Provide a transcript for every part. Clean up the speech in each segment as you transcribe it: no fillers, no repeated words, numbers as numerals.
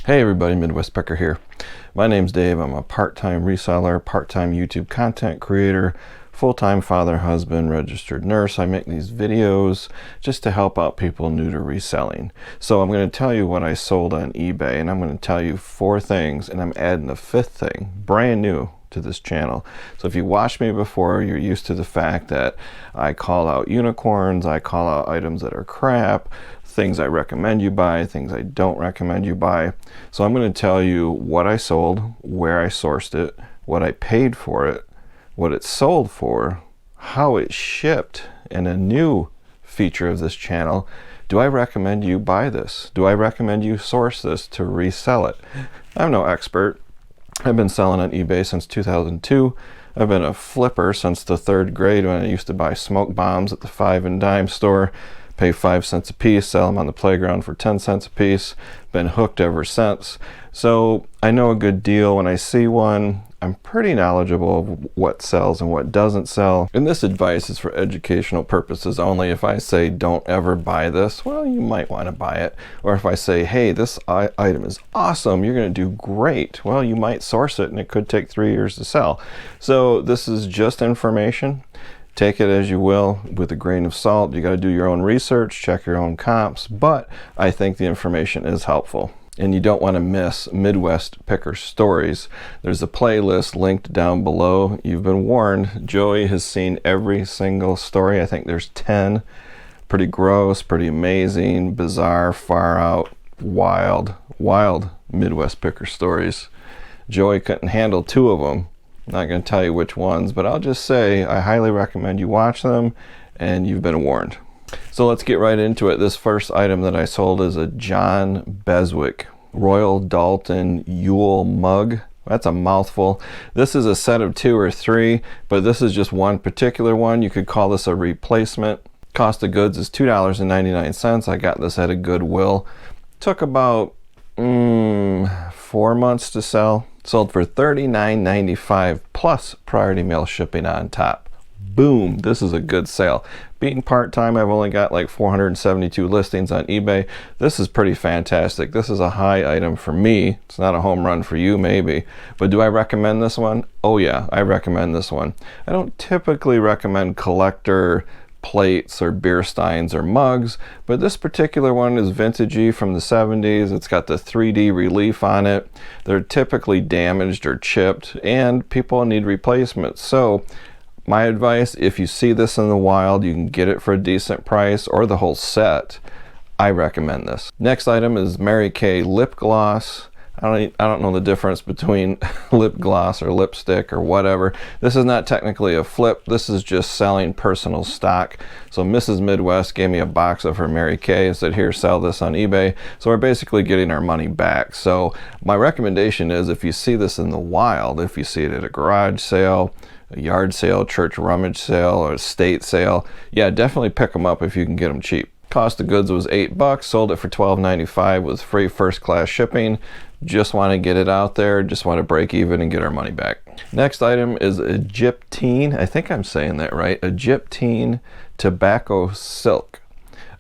Hey everybody, Midwest Picker here. My name's Dave. I'm a part-time reseller, part-time YouTube content creator, full-time father, husband, registered nurse. I make these videos just to help out people new to reselling. So I'm going to tell you what I sold on eBay, and I'm going to tell you 4 things, and I'm adding a 5th thing, brand new to this channel. So if you watched me before, you're used to the fact that I call out unicorns, I call out items that are crap, things I recommend you buy, things I don't recommend you buy. So I'm going to tell you what I sold, where I sourced it, what I paid for it, what it sold for, how it shipped, and a new feature of this channel. Do I recommend you buy this? Do I recommend you source this to resell it? I'm no expert. I've been selling on eBay since 2002. I've been a flipper since the 3rd grade when I used to buy smoke bombs at the 5 and dime store. Pay 5 cents a piece, sell them on the playground for 10 cents a piece. Been hooked ever since. So I know a good deal when I see one. I'm pretty knowledgeable of what sells and what doesn't sell. And this advice is for educational purposes only. If I say don't ever buy this, well, you might want to buy it. Or if I say, hey, this item is awesome, you're going to do great, well, you might source it and it could take 3 years to sell. So this is just information. Take it as you will with a grain of salt. You got to do your own research, check your own comps, but I think the information is helpful. And you don't want to miss Midwest Picker Stories. There's a playlist linked down below. You've been warned. Joey has seen every single story. I think there's 10. Pretty gross, pretty amazing, bizarre, far out, wild Midwest Picker Stories. Joey couldn't handle 2 of them. I'm not going to tell you which ones, but I'll just say I highly recommend you watch them, and you've been warned. So let's get right into it. This first item that I sold is a John Beswick Royal Dalton Yule mug. That's a mouthful. This is a set of 2 or 3, but this is just one particular one. You could call this a replacement. Cost of goods is $2.99. I got this at a Goodwill. Took about 4 months to sell. Sold for $39.95 plus priority mail shipping on top. Boom, this is a good sale. Being part-time, I've only got like 472 listings on eBay. This is pretty fantastic. This is a high item for me. It's not a home run for you maybe, but do I recommend this one? Oh yeah, I recommend this one. I don't typically recommend collector plates or beer steins or mugs, but this particular one is vintagey from the 70s. It's got the 3D relief on it. They're typically damaged or chipped, and people need replacements. So my advice, if you see this in the wild, you can get it for a decent price or the whole set. I recommend this. Next item is Mary Kay lip gloss. I don't know the difference between lip gloss or lipstick or whatever. This is not technically a flip. This is just selling personal stock. So Mrs. Midwest gave me a box of her Mary Kay and said, here, sell this on eBay. So we're basically getting our money back. So my recommendation is, if you see this in the wild, if you see it at a garage sale, a yard sale, church rummage sale, or estate sale, yeah, definitely pick them up if you can get them cheap. Cost of goods was $8. Sold it for $12.95 with free first-class shipping. Just want to get it out there, just want to break even and get our money back. Next item is Egyptine, I think I'm saying that right, Egyptine tobacco silk.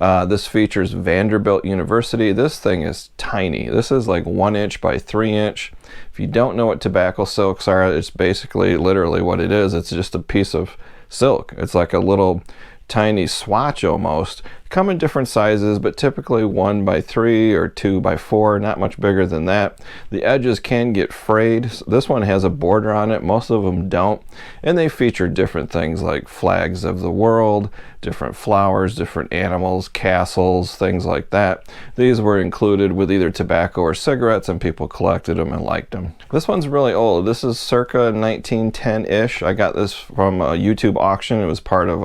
This features Vanderbilt University. This thing is tiny. This is like 1 inch by 3 inch. If you don't know what tobacco silks are, it's basically literally what it is. It's just a piece of silk. It's like a little tiny swatch almost. Come in different sizes, but typically 1 by 3 or 2 by 4, not much bigger than that. The edges can get frayed. This one has a border on it, most of them don't, and they feature different things like flags of the world, different flowers, different animals, castles, things like that. These were included with either tobacco or cigarettes, and people collected them and liked them. This one's really old. This is circa 1910-ish. I got this from a YouTube auction. It was part of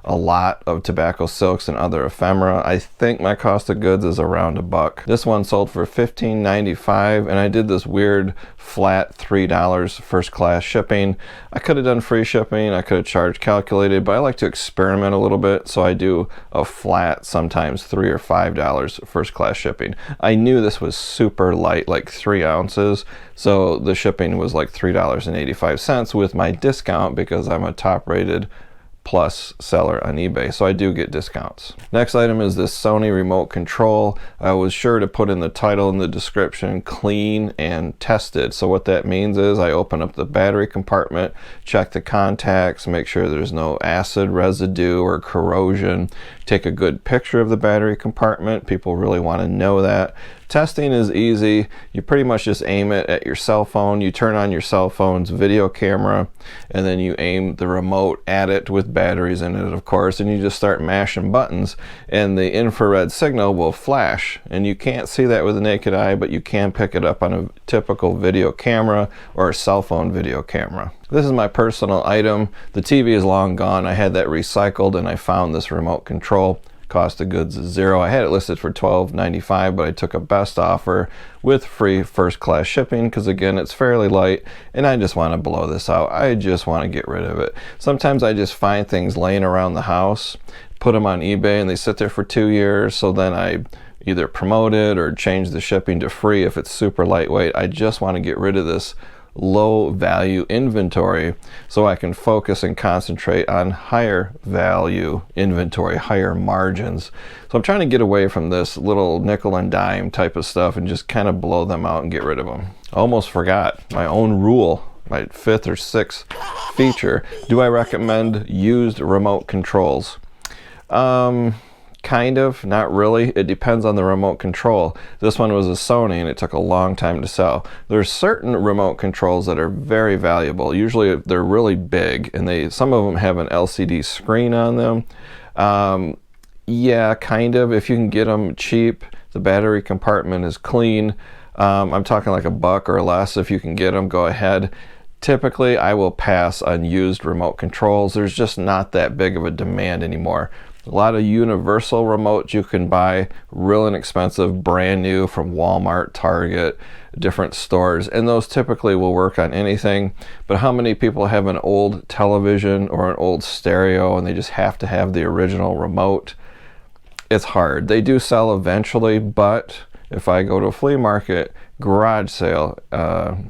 a lot of tobacco silks and other ephemera. I think my cost of goods is around $1. This one sold for $15.95, and I did this weird flat $3 first class shipping. I could have done free shipping, I could have charged calculated, but I like to experiment a little bit, so I do a flat, sometimes $3 or $5 first class shipping. I knew this was super light, like 3 ounces, so the shipping was like $3.85 with my discount because I'm a top rated plus seller on eBay, so I do get discounts. Next item is this Sony remote control. I was sure to put in the title in the description, clean and tested. So what that means is I open up the battery compartment, check the contacts, make sure there's no acid residue or corrosion, take a good picture of the battery compartment. People really want to know that. Testing is easy. You pretty much just aim it at your cell phone. You turn on your cell phone's video camera, and then you aim the remote at it with batteries in it, of course, and you just start mashing buttons, and the infrared signal will flash. And you can't see that with the naked eye, but you can pick it up on a typical video camera or a cell phone video camera. This is my personal item. The TV is long gone. I had that recycled, and I found this remote control. Cost of goods is $0. I had it listed for $12.95, but I took a best offer with free first class shipping because, again, it's fairly light and I just want to blow this out. I just want to get rid of it. Sometimes I just find things laying around the house, put them on eBay, and they sit there for 2 years. So then I either promote it or change the shipping to free if it's super lightweight. I just want to get rid of this low value inventory so I can focus and concentrate on higher value inventory, higher margins. So I'm trying to get away from this little nickel and dime type of stuff and just kind of blow them out and get rid of them. I almost forgot my own rule, my 5th or 6th feature. Do I recommend used remote controls? Kind of, not really. It depends on the remote control. This one was a Sony and it took a long time to sell. There's certain remote controls that are very valuable. Usually they're really big and some of them have an LCD screen on them. Yeah, kind of. If you can get them cheap, the battery compartment is clean. I'm talking like $1 or less. If you can get them, go ahead. Typically, I will pass on used remote controls. There's just not that big of a demand anymore. A lot of universal remotes you can buy, real inexpensive, brand new from Walmart, Target, different stores, and those typically will work on anything. But how many people have an old television or an old stereo and they just have to have the original remote? It's hard. They do sell eventually, but if I go to a flea market, garage sale,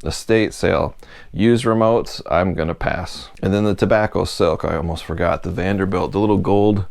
estate sale, used remotes, I'm gonna pass. And then the tobacco silk, I almost forgot, the Vanderbilt, the little gold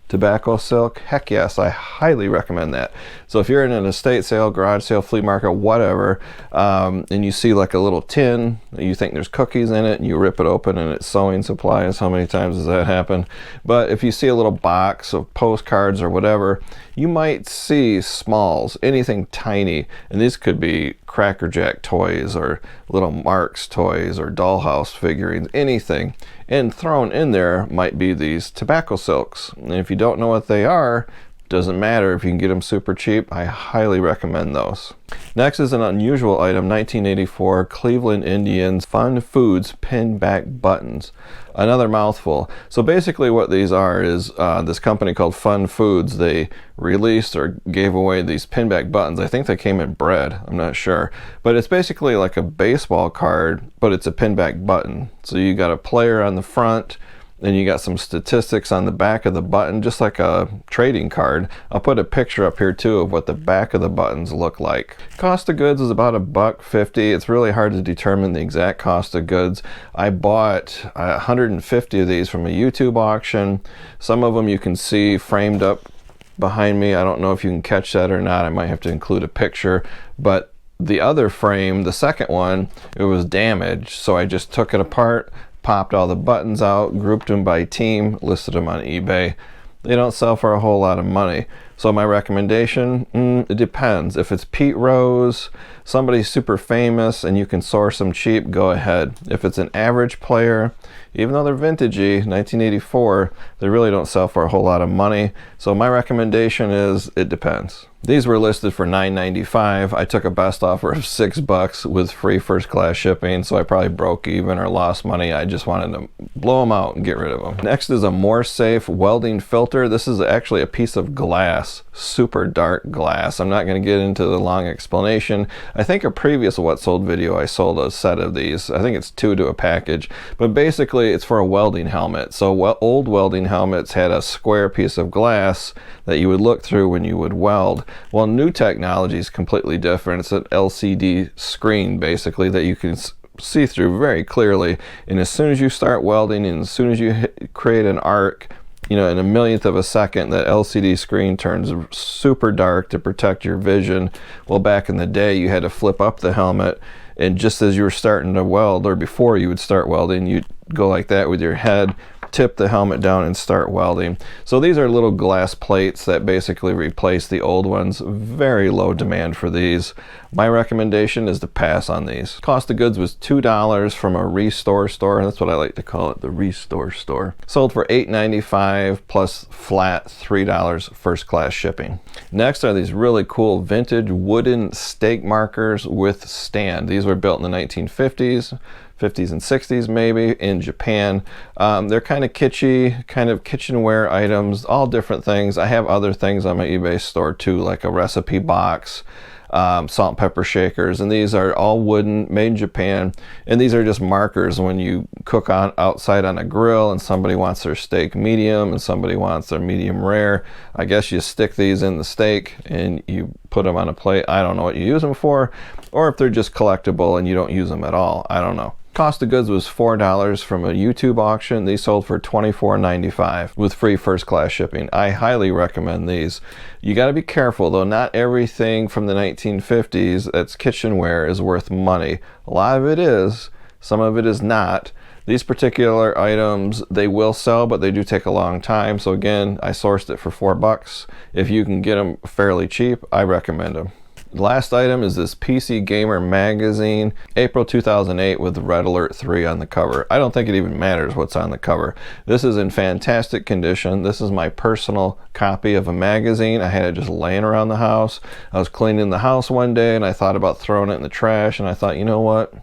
tobacco silk, heck yes, I highly recommend that. So if you're in an estate sale, garage sale, flea market, whatever, and you see like a little tin, you think there's cookies in it, and you rip it open and it's sewing supplies. How many times does that happen? But if you see a little box of postcards or whatever, you might see smalls, anything tiny, and these could be Cracker Jack toys or little Marx toys or dollhouse figurines, anything. And thrown in there might be these tobacco silks. And if you don't know what they are, doesn't matter. If you can get them super cheap, I highly recommend those. Next is an unusual item, 1984 Cleveland Indians Fun Foods pin back buttons. Another mouthful. So basically what these are is this company called Fun Foods, they released or gave away these pin back buttons. I think they came in bread, I'm not sure. But it's basically like a baseball card, but it's a pin back button. So you got a player on the front, then you got some statistics on the back of the button, just like a trading card. I'll put a picture up here too of what the back of the buttons look like. Cost of goods is about $1.50. It's really hard to determine the exact cost of goods. I bought 150 of these from a YouTube auction. Some of them you can see framed up behind me. I don't know if you can catch that or not. I might have to include a picture, but the other frame, the second one, it was damaged. So I just took it apart, popped all the buttons out, grouped them by team, listed them on eBay. They don't sell for a whole lot of money. So my recommendation, it depends. If it's Pete Rose, somebody super famous and you can source them cheap, go ahead. If it's an average player, even though they're vintagey, 1984, they really don't sell for a whole lot of money. So my recommendation is it depends. These were listed for $9.95. I took a best offer of $6 with free first class shipping, so I probably broke even or lost money. I just wanted to blow them out and get rid of them. Next is a more safe welding filter. This is actually a piece of glass, super dark glass. I'm not going to get into the long explanation. I think a previous What Sold video I sold a set of these. I think it's 2 to a package, but basically it's for a welding helmet. So old welding helmets had a square piece of glass that you would look through when you would weld. Well, new technology is completely different. It's an LCD screen basically that you can see through very clearly. And as soon as you start welding and as soon as you create an arc, you know, in a millionth of a second, that LCD screen turns super dark to protect your vision. Well, back in the day, you had to flip up the helmet, and just as you were starting to weld, or before you would start welding, you'd go like that with your head, tip the helmet down and start welding. So these are little glass plates that basically replace the old ones. Very low demand for these. My recommendation is to pass on these. Cost of goods was $2 from a restore store. That's what I like to call it, the restore store. Sold for $8.95 plus flat $3 first class shipping. Next are these really cool vintage wooden stake markers with stand. These were built in the 1950s. 50s and 60s maybe in Japan. They're kind of kitschy, kind of kitchenware items, all different things. I have other things on my eBay store too, like a recipe box, salt and pepper shakers, and these are all wooden, made in Japan. And these are just markers when you cook on outside on a grill and somebody wants their steak medium and somebody wants their medium rare. I guess you stick these in the steak and you put them on a plate. I don't know what you use them for, or if they're just collectible and you don't use them at all. I don't know. Cost of goods was $4 from a YouTube auction. These sold for $24.95 with free first class shipping. I highly recommend these. You got to be careful though. Not everything from the 1950s that's kitchenware is worth money. A lot of it is, some of it is not. These particular items, they will sell, but they do take a long time. So again, I sourced it for $4. If you can get them fairly cheap, I recommend them. The last item is this PC Gamer magazine, April 2008, with Red Alert 3 on the cover. I don't think it even matters what's on the cover. This is in fantastic condition. This is my personal copy of a magazine. I had it just laying around the house. I was cleaning the house one day and I thought about throwing it in the trash, and I thought, you know what?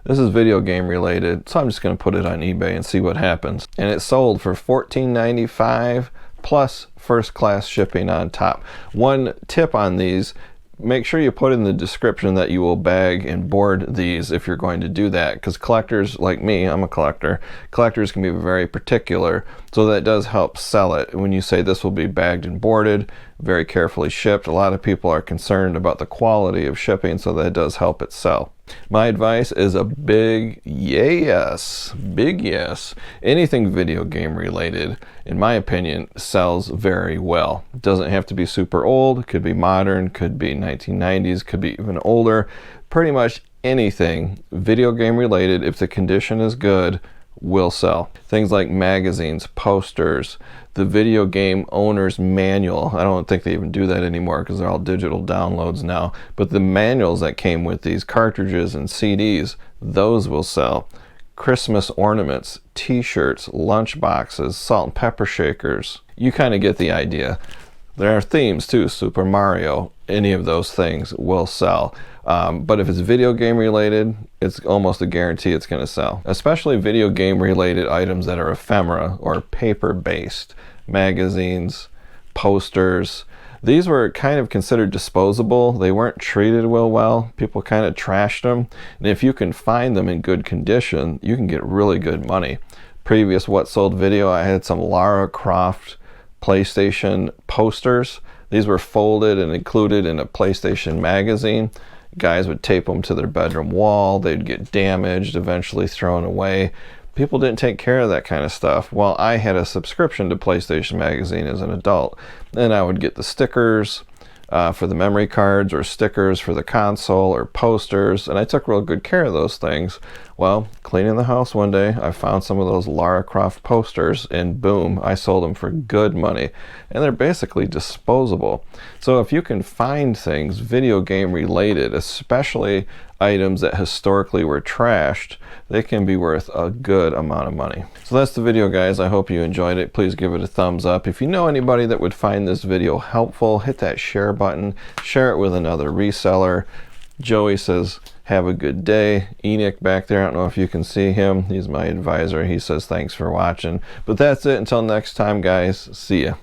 This is video game related, so I'm just going to put it on eBay and see what happens. And it sold for $14.95 plus first class shipping on top. One tip on these: make sure you put in the description that you will bag and board these if you're going to do that, because collectors like me, I'm a collector, collectors can be very particular, so that does help sell it. When you say this will be bagged and boarded, very carefully shipped, a lot of people are concerned about the quality of shipping, so that does help it sell. My advice is a big yes, big yes. Anything video game related, in my opinion, sells very well. It doesn't have to be super old, it could be modern, could be 1990s, could be even older. Pretty much anything video game related, if the condition is good, will sell. Things like magazines, posters, the video game owner's manual. I don't think they even do that anymore because they're all digital downloads now. But the manuals that came with these cartridges and CDs, those will sell. Christmas ornaments, t-shirts, lunch boxes, salt and pepper shakers. You kind of get the idea. There are themes too, Super Mario, any of those things will sell. But if it's video game related, it's almost a guarantee it's going to sell. Especially video game related items that are ephemera or paper based. Magazines, posters. These were kind of considered disposable. They weren't treated well. People kind of trashed them. And if you can find them in good condition, you can get really good money. Previous What Sold video, I had some Lara Croft PlayStation posters. These were folded and included in a PlayStation magazine. Guys would tape them to their bedroom wall. They'd get damaged, eventually thrown away. People didn't take care of that kind of stuff. Well, I had a subscription to PlayStation magazine as an adult, and I would get the stickers for the memory cards, or stickers for the console, or posters, and I took real good care of those things. Well, cleaning the house one day, I found some of those Lara Croft posters, and boom, I sold them for good money. And they're basically disposable. So if you can find things video game related, especially items that historically were trashed, they can be worth a good amount of money. So that's the video, guys. I hope you enjoyed it. Please give it a thumbs up. If you know anybody that would find this video helpful, hit that share button, share it with another reseller. Joey says, have a good day. Enoch back there, I don't know if you can see him. He's my advisor. He says, thanks for watching. But that's it. Until next time, guys. See ya.